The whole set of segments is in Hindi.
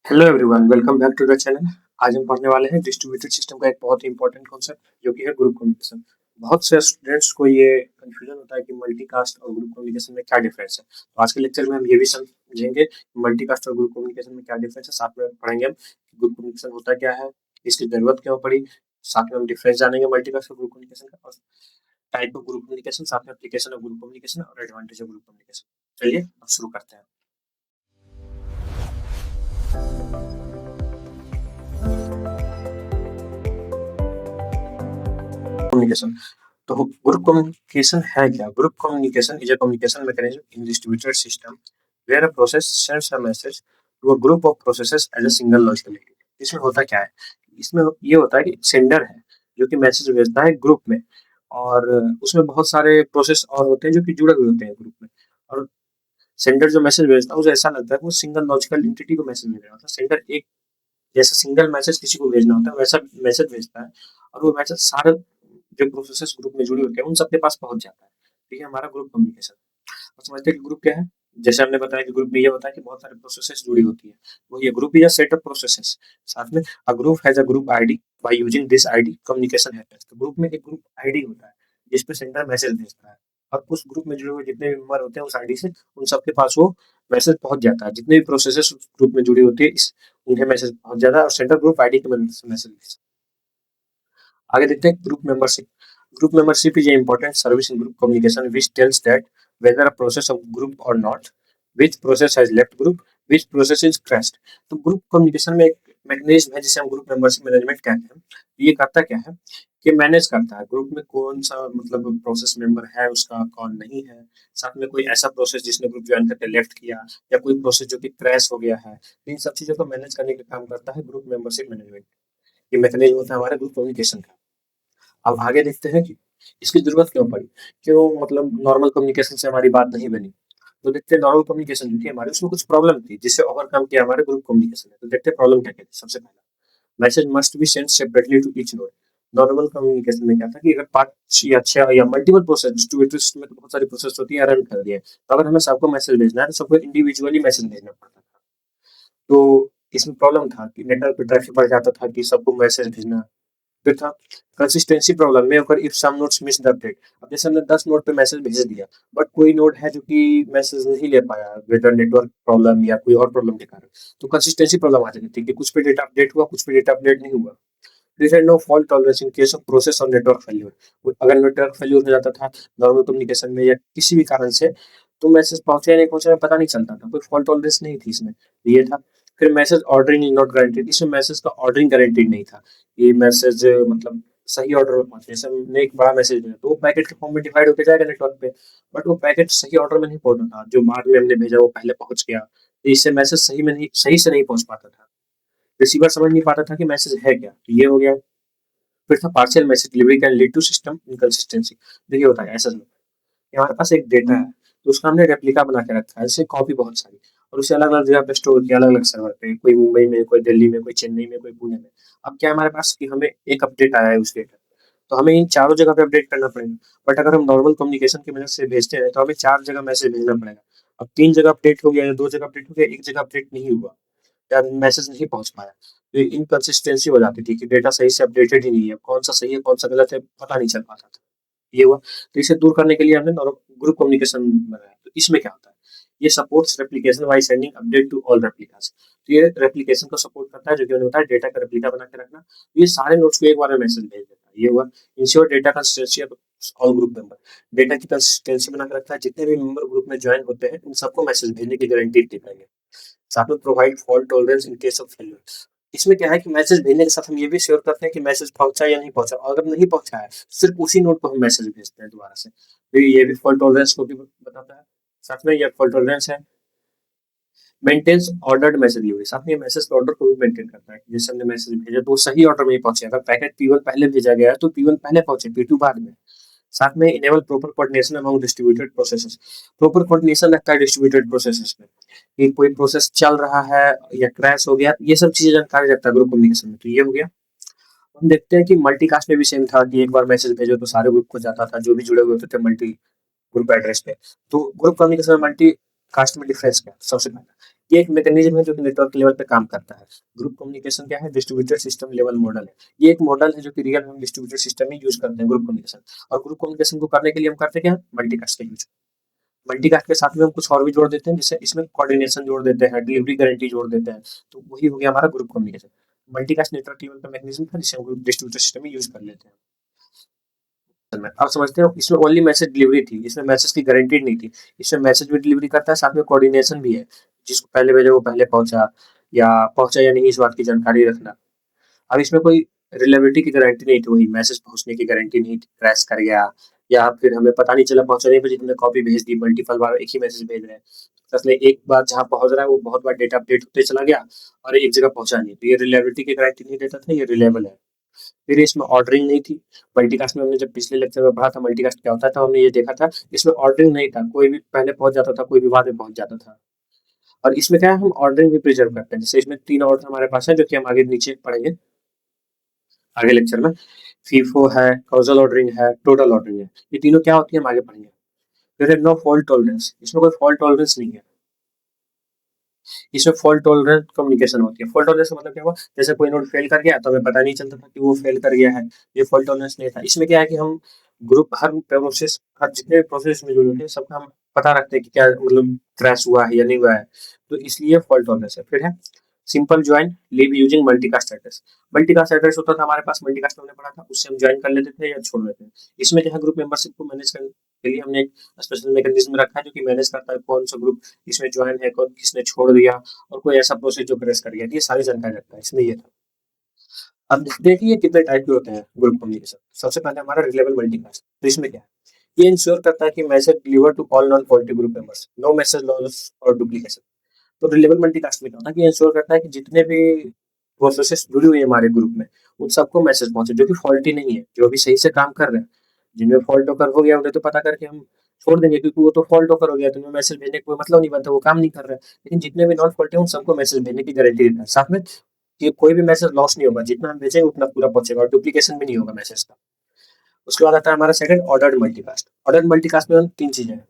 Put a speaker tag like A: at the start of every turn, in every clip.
A: Hello everyone, welcome back to the channel. आज हम पढ़ने वाले हैं डिस्ट्रीब्यूटेड सिस्टम का एक बहुत ही इंपॉर्टेंट कॉन्सेप्ट जो कि है ग्रुप कम्युनिकेशन। बहुत से स्टूडेंट्स को ये कंफ्यूजन होता है कि मल्टीकास्ट और ग्रुप कम्युनिकेशन में क्या डिफरेंस है। तो आज के लेक्चर में हम ये भी समझेंगे कि मल्टीकास्ट और ग्रुप कम्युनिकेशन में क्या डिफरेंस है। साथ में पढ़ेंगे हम कि ग्रुप कम्युनिकेशन होता क्या है, इसकी जरूरत क्यों पड़ी। साथ में हम डिफरेंस जानेंगे मल्टीकास्ट और ग्रुप कम्युनिकेशन का, और टाइप ऑफ ग्रुप कम्युनिकेशन, साथ में एप्लीकेशन ऑफ ग्रुप कम्युनिकेशन और एडवांटेज ऑफ ग्रुप कम्युनिकेशन। चलिए अब शुरू करते हैं। कम्युनिकेशन। तो ग्रुप कम्युनिकेशन है क्या? Group communication is a communication mechanism in distributed system where a process sends a message to a group of processes as a single logical unit. इसमें होता क्या है? इसमें ये होता है कि सेंडर है जो कि मैसेज भेजता है ग्रुप में, और उसमें बहुत सारे प्रोसेस और होते हैं जो कि जुड़े हुए होते हैं ग्रुप में। और सेंडर जो मैसेज भेजता है उसे ऐसा लगता है कि वो सिंगल लॉजिकल एंटिटी को मैसेज भेज रहा होता है। सेंडर एक जैसा सिंगल मैसेज किसी को भेजना होता है वैसा मैसेज भेजता है, और वो मैसेज सारे जो प्रोसेसेस ग्रुप में जुड़ी होती है उन सबके पास पहुंच जाता है। तो ये हमारा ग्रुप कम्युनिकेशन। और समझते हैं कि ग्रुप क्या है। जैसे हमने बताया कि ग्रुप में ये होता है कि बहुत सारे प्रोसेसेस जुड़ी होती है, वो ये ग्रुप या सेट ऑफ प्रोसेसेस। साथ में a group has a group ID, by using this ID communication happens. तो ग्रुप में एक ग्रुप आईडी होता है जिस पे सेंडर मैसेज भेजता है, और उस ग्रुप में जुड़े हुए जितने भी मेंबर होते हैं उस आईडी से उन सबके पास वो मैसेज पहुंच जाता है। जितने भी प्रोसेसेस उस ग्रुप में जुड़ी होती है इस उन्हें मैसेज पहुंच जाता है, और सेंटर ग्रुप आईडी की मदद से मैसेज। आगे देखते हैं group membership. Group membership is important service in group communication which tells that whether a process of group or not, which process has left group, which process is crashed। तो ग्रुप कम्युनिकेशन में एक मैकेनिज्म है जिसे हम ग्रुप मेंबरशिप मैनेजमेंट कहते हैं। ये करता क्या है कि मैनेज करता है ग्रुप में कौन सा मतलब प्रोसेस मेंबर है उसका, कौन नहीं है। साथ में कोई ऐसा प्रोसेस जिसने ग्रुप ज्वाइन करके लेफ्ट किया, या कोई प्रोसेस जो कि क्रैश हो गया है। तो इन सब चीजों को मैनेज करने का काम करता है ग्रुप मेंबरशिप मैनेजमेंट। ये मैकेनिज्म होता है हमारे ग्रुप कम्युनिकेशन का। अब आगे देखते हैं कि इसकी जरूरत क्यों पड़ी, क्यों मतलब नॉर्मल कम्युनिकेशन से हमारी बात नहीं बनी। तो देखते हैं नॉर्मल कम्युनिकेशन जो थी हमारी उसमें कुछ प्रॉब्लम थी जिससे ओवरकम किया हमारे ग्रुप कम्युनिकेशन है। तो देखते हैं प्रॉब्लम क्या क्या थी। सबसे पहला, message must be sent separately to each node. Normal communication में क्या था कि अगर 5 या 6 या मल्टीपल प्रोसेस डिस्ट्रीब्यूटेड सिस्टम में तो बहुत सारी प्रोसेस होती है, रन कर दिए, तो अगर हमें सबको मैसेज भेजना है तो सबको इंडिविजुअली मैसेज भेजना पड़ता था। तो इसमें प्रॉब्लम था कि नेटवर्क पे ट्रैफिक बढ़ जाता था कि सबको मैसेज भेजना। फिर था कंसिस्टेंसी प्रॉब्लम में अगर if some nodes miss the update. अब जैसे हमने 10 नोड पे मैसेज भेज दिया, बट कोई नोड है जो कि मैसेज नहीं ले पाया, वेदर नेटवर्क प्रॉब्लम या कोई और प्रॉब्लम के कारण, तो कंसिस्टेंसी प्रॉब्लम आ जाती थी कि कुछ पे डेटा अपडेट हुआ, कुछ पे डेटा अपडेट नहीं हुआ। There is no fault tolerance in case of process और नेटवर्क फेल्योर। अगर नेटवर्क फेल्योर हो जाता था नॉर्मल कम्युनिकेशन में या किसी भी कारण से, तो मैसेज पहुंचे या नहीं पहुंचे पता नहीं चलता था, कोई फॉल्ट टॉलरेंस नहीं थी इसमें। ये था। फिर message ordering is not guaranteed. इसमें मैसेज का ऑर्डरिंग गारंटीड नहीं था। ये मैसेज मतलब सही ऑर्डर में पहुंचे। जैसे हमने एक बड़ा मैसेज भेजा तो वो पैकेट के फॉर्म में डिवाइड होकर जाएगा नेटवर्क पे, बट वो पैकेट सही ऑर्डर में नहीं पहुंचा था। जो बाद में हमने भेजा वो पहले पहुंच गया, तो इससे मैसेज सही से नहीं पहुंच पाता था। रिसीवर समझ नहीं पाता था कि मैसेज है क्या। तो ये हो गया। फिर था partial message delivery can lead to system inconsistency. देखिए होता है ऐसा, कि हमारे पास एक डेटा है तो उसका हमने रेप्लिका बना के रखा है, जैसे कॉपी बहुत सारी, और उसे अलग अलग जगह पे स्टोर किया, अलग अलग सर्वर पे, कोई मुंबई में, कोई दिल्ली में, कोई चेन्नई में, कोई पुणे में। अब क्या है हमारे पास कि हमें एक अपडेट आया है उस डेटा, तो हमें इन चारों जगह पे अपडेट करना पड़ेगा। बट अगर हम नॉर्मल कम्युनिकेशन की मदद से भेजते हैं तो हमें 4 जगह मैसेज भेजना पड़ेगा। अब 3 जगह अपडेट हो गया या 2 जगह अपडेट हो गया, एक जगह अपडेट नहीं हुआ या मैसेज नहीं पहुंच पाया, तो इनकंसिस्टेंसी हो जाती थी कि डेटा सही से अपडेटेड ही नहीं है, कौन सा सही है कौन सा गलत है पता नहीं चल पाता था। ये हुआ। तो इसे दूर करने के लिए हमने ग्रुप कम्युनिकेशन बनाया। तो इसमें क्या होता है, ये supports replication by sending update to all replicas. तो ये रेप्लिकेशन को सपोर्ट करता है, जो कि उन्होंने बताया डेटा का रेप्लिका बना के रखना। तो ये सारे नोड्स को एक बार में मैसेज भेज देता है। ये हुआ। Ensure data consistency of all group member. Data की कंसिस्टेंसी बना के रखता है, जितने भी मेंबर ग्रुप में ज्वाइन होते हैं उन सबको मैसेज भेजने की गारंटी देता है। साथ में provide fault tolerance in case of failure. इसमें क्या है कि मैसेज भेजने के साथ हम ये भी श्योर करते हैं कि मैसेज पहुंचा या नहीं पहुंचा, और अगर नहीं पहुंचा है सिर्फ उसी नोट पर हम मैसेज भेजते हैं दोबारा से। तो ये भी फॉल्ट टॉलरेंस को भी बताता है। साथ में ये फॉल्ट टॉलरेंस है। Maintains ordered message delivery. साथ में ये मैसेज के ऑर्डर को भी मेंटेन करता है। जैसे हमने मैसेज भेजा तो वो सही ऑर्डर में ही पहुंचे। अगर पैकेट P1 पहले भेजा गया है तो P1 पहले पहुंचे, P2 बाद में। साथ में enable proper coordination among distributed processes. Proper coordination रखता है डिस्ट्रीब्यूटेड प्रोसेसेस में, कि कोई प्रोसेस चल रहा है या क्रैश हो गया, ये सब चीजें जानकारी रखता है ग्रुप कम्युनिकेशन में। तो ये हो गया। हम देखते हैं कि मल्टीकास्ट में भी सेम था कि एक बार मैसेज भेजो तो सारे ग्रुप को जाता था जो भी जुड़े हुए होते थे मल्टी ग्रुप एड्रेस पे। तो ग्रुप कम्युनिकेशन में मल्टी कास्ट में डिफरेंस क्या है? सबसे पहला, ये एक मैकेनिज्म है जो कि नेटवर्क लेवल पे काम करता है। ग्रुप कम्युनिकेशन क्या है? डिस्ट्रीब्यूटेड सिस्टम लेवल मॉडल है। ये एक मॉडल है जो कि रियल हम डिस्ट्रीब्यूटेड सिस्टम में यूज़ करते हैं ग्रुप कम्युनिकेशन। और ग्रुप कम्युनिकेशन को करने के लिए हम करते क्या हैं? मल्टीकास्ट का यूज़। मल्टीकास्ट के साथ में हम कुछ और भी जोड़ देते हैं, जैसे इसमें कोऑर्डिनेशन जोड़ देते हैं, डिलीवरी गारंटी जोड़ देते हैं। तो वही हो गया हमारा group communication. Multicast network level का मैकेनिज्म था जिसे हम ग्रुप डिस्ट्रीब्यूटेड सिस्टम में यूज़ कर लेते हैं। आप समझते हो, इसमें ओनली मैसेज डिलीवरी थी, इसमें मैसेज की गारंटी नहीं थी। इसमें मैसेज भी डिलीवरी करता है, साथ में कोऑर्डिनेशन भी है। जिसको पहले भेजा वो पहले पहुंचा या नहीं, इस बात की जानकारी रखना। अब इसमें कोई रिलायबिलिटी की गारंटी नहीं थी, वही मैसेज पहुंचने की गारंटी नहीं थी, क्रैश कर गया या फिर हमें पता नहीं चला पहुंचने पे, हमने कॉपी भेज दी, मल्टीपल बार एक ही मैसेज भेज रहे हैं। इसलिए एक बार जहाँ पहुंच रहा है वो बहुत बार डेटा अपडेट होते चला गया और एक जगह पहुंचा नहीं, तो ये रिलायबिलिटी की गारंटी नहीं देता था, ये रिलायबल है। फिर इसमें ऑर्डरिंग नहीं थी। मल्टीकास्ट में हमने जब पिछले लेक्चर में पढ़ा था मल्टीकास्ट क्या होता था, हमने ये देखा था, इसमें ऑर्डरिंग नहीं था, कोई भी पहले पहुंच जाता था, कोई भी बाद में पहुंच जाता था। और इसमें क्या है, हम ऑर्डरिंग भी प्रिजर्व करते हैं। जैसे इसमें 3 ऑर्डर हमारे पास है जो कि हम आगे नीचे पढ़ेंगे आगे लेक्चर में। फीफो है, कॉजल ऑर्डरिंग है, टोटल ऑर्डरिंग है। ये तीनों क्या होती है हम आगे पढ़ेंगे। फिर है नो फॉल्ट टॉलरेंस, इसमें कोई फॉल्ट टॉलरेंस नहीं है। इसमें फॉल्ट टॉलरेंट कम्युनिकेशन होती है। फॉल्ट टॉलरेंस का मतलब क्या हुआ, जैसे कोई नोड फेल कर गया तो हमें पता नहीं चलता था कि वो फेल कर गया है, ये फॉल्ट टॉलरेंस नहीं था। इसमें क्या है कि हम ग्रुप हर प्रोसेस, हर जितने भी प्रोसेस में जुड़े होते हैं सबका हम पता रखते हैं कि क्या मतलब क्रैश हुआ है या नहीं हुआ है, तो इसलिए फॉल्ट टॉलरेंस है। फिर है simple join leave using multicast address. Multicast address होता था हमारे पास, मल्टीकास्ट में हमने पढ़ा था, उससे हम ज्वाइन कर लेते थे या छोड़ देते हैं। इसमें जो है ग्रुप मेंबरशिप को मैनेज करने के लिए हमने एक स्पेशल मैकेनिज्म रखा है जो कि मैनेज करता है कौन सा ग्रुप इसमें ज्वाइन है, कौन किसने छोड़ दिया और कोई ऐसा प्रोसेस जो क्रैश कर गया, ये सारी जानकारी रखता है इसमें। ये था। अब देखते हैं कि ये कितने टाइप के होते हैं ग्रुप कम्युनिकेशन। सबसे पहले हमारा रिलेबल मल्टीकास्ट। तो इसमें क्या है, ये इंश्योर करता है कि message deliver to all non faulty group members, no message loss और डुप्लीकेशन। तो रिलेबल मल्टीकास्ट में क्या होता है कि इंश्योर करता है कि जितने भी प्रोसेसेस जुड़ी हुई है हमारे ग्रुप में, उन सबको मैसेज पहुंचे जो कि फॉल्टी नहीं है, जो भी सही से काम कर रहे हैं। जिनमें फॉल्ट होकर हो गया उन्हें तो पता करके हम छोड़ देंगे, क्योंकि वो तो फॉल्ट होकर हो गया, तो उन्हें मैसेज भेजने का कोई मतलब नहीं बनता, वो काम नहीं कर रहा है। लेकिन जितने भी नॉट फॉल्टी है उन सबको मैसेज भेजने की गारंटी देता है। साथ में कि कोई भी मैसेज लॉस नहीं होगा, जितना हम भेजेंगे उतना पूरा पहुंचेगा और डुप्लीकेशन भी नहीं होगा मैसेज का। उसके बाद आता है हमारा second ordered multicast. Ordered multicast में हम 3 चीजें हैं।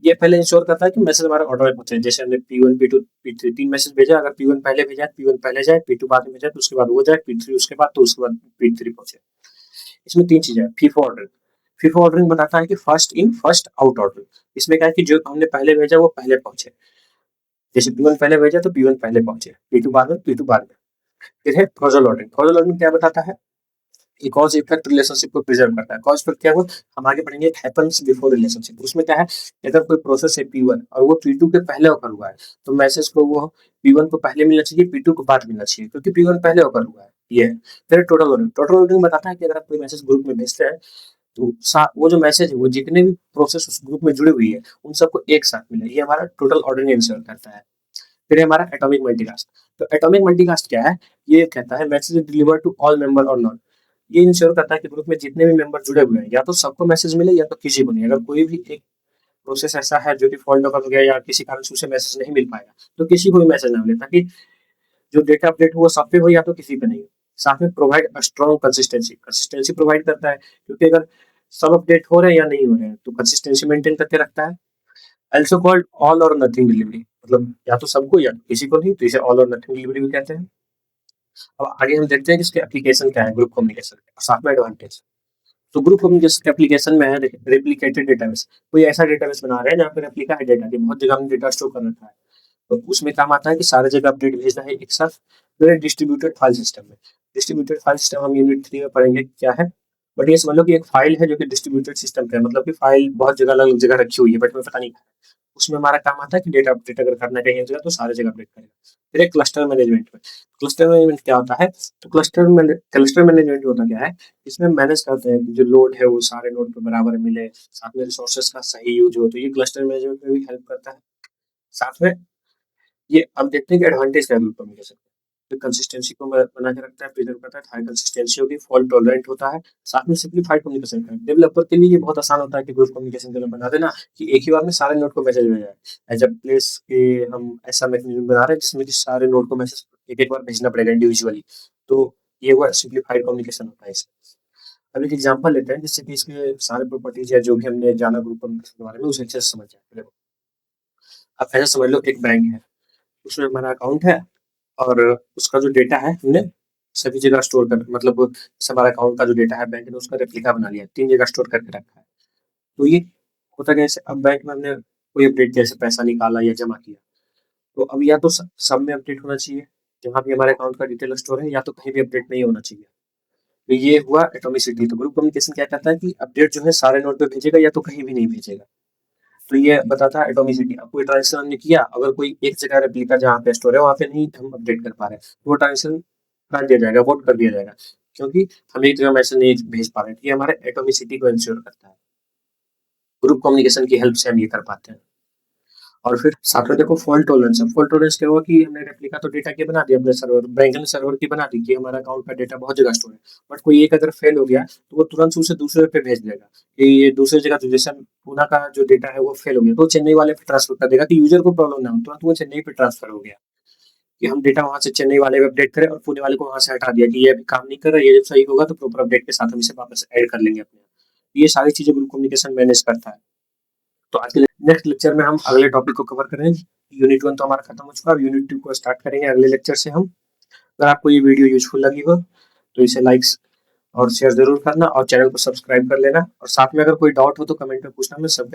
A: ये पहले इंश्योर करता है कि मैसेज हमारा ऑर्डर में पहुंचे। जैसे हमने P1 P2 P3 3 मैसेज भेजा, अगर P1 पहले भेजा P1 पहले जाए, P2 बाद में भेजा तो उसके बाद वो जाए, P3 उसके बाद तो उसके बाद P3 पहुंचे। इसमें 3 चीजें हैं। फीफो ऑर्डरिंग, फीफो ऑर्डरिंग बताता है कि first in first out ordering. इसमें क्या है कि जो हमने पहले भेजा वो पहले पहुंचे। जैसे P1 पहले भेजा तो P1 पहले पहुंचे, P2 बाद में, P2 बाद में। फिर है कॉजल ऑर्डरिंग। कॉजल ऑर्डरिंग क्या बताता है, ये कॉज इफेक्ट रिलेशनशिप को प्रिजर्व करता है। कॉज इफेक्ट क्या हुआ, हम आगे पढ़ेंगे, हैपेंस बिफोर रिलेशनशिप। उसमें क्या है, अगर कोई प्रोसेस है P1 और वो P2 के पहले होकर हुआ है, तो मैसेज को वो P1 को पहले मिलना चाहिए, P2 को बाद मिलना चाहिए, क्योंकि P1 पहले होकर हुआ है। ये है। फिर टोटल लोडिंग। टोटल लोडिंग बताता है कि अगर आप कोई मैसेज ग्रुप में भेजते हैं तो वो जो मैसेज है वो जितने भी प्रोसेस उस ग्रुप में जुड़ी हुई है उन सबको एक साथ मिले, ये हमारा टोटल ऑर्डरिंग इंश्योर करता है। फिर है हमारा एटॉमिक मल्टीकास्ट। तो एटॉमिक मल्टीकास्ट क्या है, ये कहता है message deliver to all member और नॉट। ये इंश्योर करता है कि ग्रुप में जितने भी मेंबर जुड़े हुए हैं या तो सबको मैसेज मिले या तो किसी को नहीं। अगर कोई भी एक प्रोसेस ऐसा है जो कि फॉल्ट होकर हो गया या किसी कारण से उसे मैसेज नहीं मिल पाएगा, तो किसी को भी मैसेज ना मिले, ताकि जो डेटा अपडेट हो वो सब पे हो या तो किसी पे नहीं हो। साथ में provide strong consistency, consistency provide करता है, क्योंकि अगर सब अपडेट हो रहे हैं या नहीं हो रहे हैं तो कंसिस्टेंसी मेंटेन करके रखता है। ऑल्सो कॉल्ड ऑल और नथिंग डिलीवरी, मतलब या तो सबको या किसी को नहीं, तो इसे ऑल और नथिंग डिलीवरी भी कहते हैं। अब आगे हम देखते हैं कि इसके एप्लीकेशन क्या है ग्रुप कम्युनिकेशन के, और साथ में एडवांटेज। तो ग्रुप कम्युनिकेशन एप्लीकेशन में है रेप्लिकेटेड डेटाबेस। कोई ऐसा डेटाबेस बना रहे हैं जहाँ पे रेप्लिका है डेटा के, बहुत जगह हमने डेटा स्टोर कर रखा है, तो उसमें काम आता है कि सारे जगह अपडेट भेजना है एक साथ। फिर डिस्ट्रीब्यूटेड फाइल सिस्टम में, डिस्ट्रीब्यूटेड फाइल सिस्टम हम यूनिट 3 में पढ़ेंगे क्या है। बट ये समझ लो कि एक फाइल है जो कि डिस्ट्रीब्यूटेड सिस्टम पे है, मतलब कि फाइल बहुत जगह अलग जगह रखी हुई है बट हमें पता नहीं। उसमें हमारा काम आता है कि डेटा अपडेट अगर करना चाहिए जगह तो सारे जगह अपडेट करेगा। फिर एक क्लस्टर मैनेजमेंट में, क्लस्टर मैनेजमेंट क्या होता है, तो क्लस्टर मैनेजमेंट होता क्या है, इसमें मैनेज करते हैं कि जो लोड है वो सारे नोड पे बराबर मिले, साथ में रिसोर्सेज का सही यूज हो, तो ये क्लस्टर मैनेजमेंट में भी हेल्प करता है। साथ में ये अब देखते हैं कि एडवांटेज क्या है ग्रुप कम्युनिकेशन का। तो कंसिस्टेंसी को बना के रखता है, प्रिजर्व करता है, हाई कंसिस्टेंसी होगी, फॉल्ट टॉलरेंट होता है। साथ में सिंप्लीफाइड कम्युनिकेशन का डेवलपर के लिए ये बहुत आसान होता है कि ग्रुप कम्युनिकेशन के लिए बना देना कि एक ही बार में सारे नोड को मैसेज भेजा जाए। एज अ प्लेस के हम ऐसा मैकेनिज्म बना रहे हैं जिसमें कि सारे नोड को मैसेज एक एक बार भेजना पड़ेगा इंडिविजुअली। तो ये हुआ सिंप्लीफाइड कम्युनिकेशन होता है इसमें। अब एक एग्जांपल लेते हैं जिससे कि इसके सारे प्रॉपर्टीज या जो भी हमने जाना ग्रुप कम्युनिकेशन के बारे में उसे अच्छे से समझ जाए। आप ऐसा समझ लो एक बैंक है, उसमें हमारा अकाउंट है और उसका जो डेटा है हमने सभी जगह स्टोर कर मतलब हमारा अकाउंट का जो डेटा है बैंक ने उसका रेप्लिका बना लिया है, 3 जगह स्टोर करके रखा है। तो ये होता कैसे, अब बैंक में हमने कोई अपडेट जैसे पैसा निकाला या जमा किया, तो अब या तो सब में अपडेट होना चाहिए, जहाँ भी हमारे अकाउंट का डिटेल स्टोर है, या तो कहीं भी अपडेट नहीं होना चाहिए। तो ये हुआ एटॉमिसिटी। तो ग्रुप कम्युनिकेशन क्या कहता है कि अपडेट जो है सारे नोड पे भेजेगा या तो कहीं भी नहीं भेजेगा। तो ये बताता है एटॉमिसिटी। अब कोई ट्रांजेक्शन हमने किया, अगर कोई एक जगह रेप्लिका जहाँ पे स्टोर है वहाँ पे नहीं हम अपडेट कर पा रहे हैं, तो वो ट्रांजेक्शन काट दिया जाएगा, वोट कर दिया जाएगा, क्योंकि हम एक जगह मैसेज नहीं भेज पा रहे हैं। ये हमारे एटॉमिसिटी को इंश्योर करता है। ग्रुप कम्युनिकेशन की हेल्प से हम ये कर पाते हैं। और फिर साथ में देखो फॉल्ट टॉलरेंस है। फॉल्ट टॉलरेंस क्या हुआ कि हमने रेप्लिका तो डेटा की बना दिया अपने सर्वर, बैंक ने सर्वर की बना दी कि हमारा अकाउंट का डेटा बहुत जगह स्टोर है, बट कोई एक अगर फेल हो गया तो वो तुरंत उसे दूसरे पे भेज देगा कि ये दूसरी जगह, तो जैसे पूना का जो डेटा है वो फेल हो गया तो चेन्नई वाले पे ट्रांसफर कर देगा कि यूजर को प्रॉब्लम ना हो, तुरंत वो चेन्नई पे ट्रांसफर हो गया। कि हम डेटा वहां से चेन्नई वाले पे अपडेट करें और पुणे वाले को वहां से हटा दिया कि ये अभी काम नहीं कर रहा है, ये जब सही होगा तो प्रॉपर अपडेट के साथ हम इसे वापस ऐड कर लेंगे अपने। ये सारी चीजें ग्रुप कम्युनिकेशन मैनेज करता है। तो आज के नेक्स्ट लेक्चर में हम अगले टॉपिक को कवर करेंगे। यूनिट 1 तो हमारा खत्म हो चुका है, अब यूनिट 2 को स्टार्ट करेंगे अगले लेक्चर से हम। अगर आपको ये वीडियो यूजफुल लगी हो तो इसे लाइक्स और शेयर जरूर करना और चैनल को सब्सक्राइब कर लेना, और साथ में अगर कोई डाउट हो तो कमेंट में पूछना, मैं सब